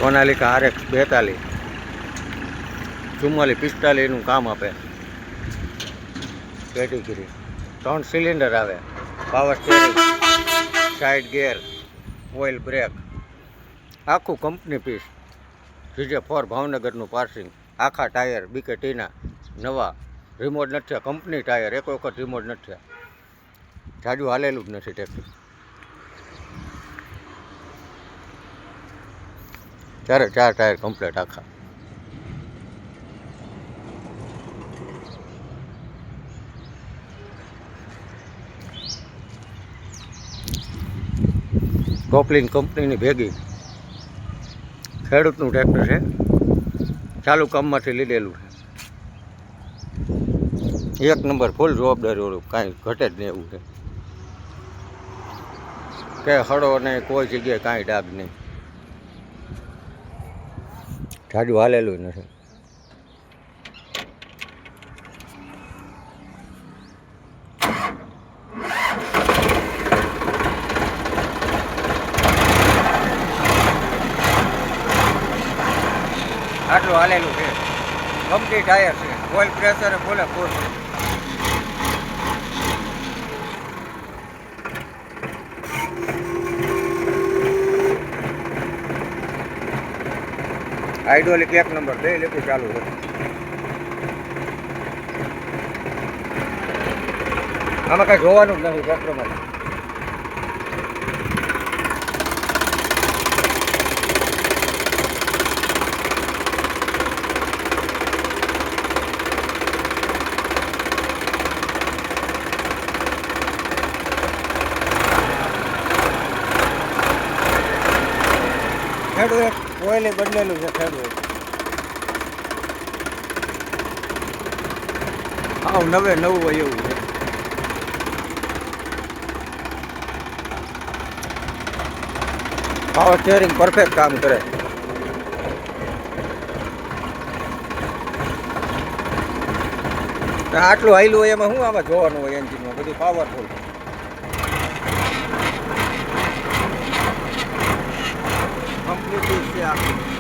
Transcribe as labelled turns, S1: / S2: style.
S1: Sonalika RX 42 4445 કામ આપે. Category 3 cylinder આવે, power steering, side gear, oil break, આખું કંપની પીસ. GJ4 ભાવનગરનું પાર્સિંગ, આખા ટાયર BKTના નવા, રિમોટ નથી થયા, કંપની ટાયર, એક વખત રિમોટ નથી થયા, જાજુ હાલેલું જ નથી ટ્રેક્ટર. ચારે 4 ટાયર કમ્પ્લીટ આખા. કોપલિન કંપનીની ભેગી ખેડૂતનું ટ્રેક્ટર છે, ચાલુ કામમાંથી લીધેલું છે. 1 નંબર ફૂલ જવાબદારીવાળું, કાંઈ ઘટે જ નહીં એવું છે. કે હળો નહીં, કોઈ જગ્યાએ કાંઈ ડાઘ નહીં, જાજુ હાલેલું નથી. આટલું હાલેલું છે, કંપની ટાયર છે, ઓઇલ પ્રેશર બોલે ફૂલ. હાઇડ્રોલિક 1 નંબર, 2 લીટું ચાલુ છે. આમાં કાંઈ જોવાનું જ નથી ટ્રેક્ટરમાં. ખેડૂત ઓઇલ બદલેલું છે. ખેડૂત હા નવું હોય એવું છે. પાવર સ્ટીયરિંગ પરફેક્ટ કામ કરે. આટલું હાઈલું હોય એમાં શું આમાં જોવાનું હોય? એન્જિનમાં બધું પાવરફુલ. કમ્પ્લીટ છે આખું.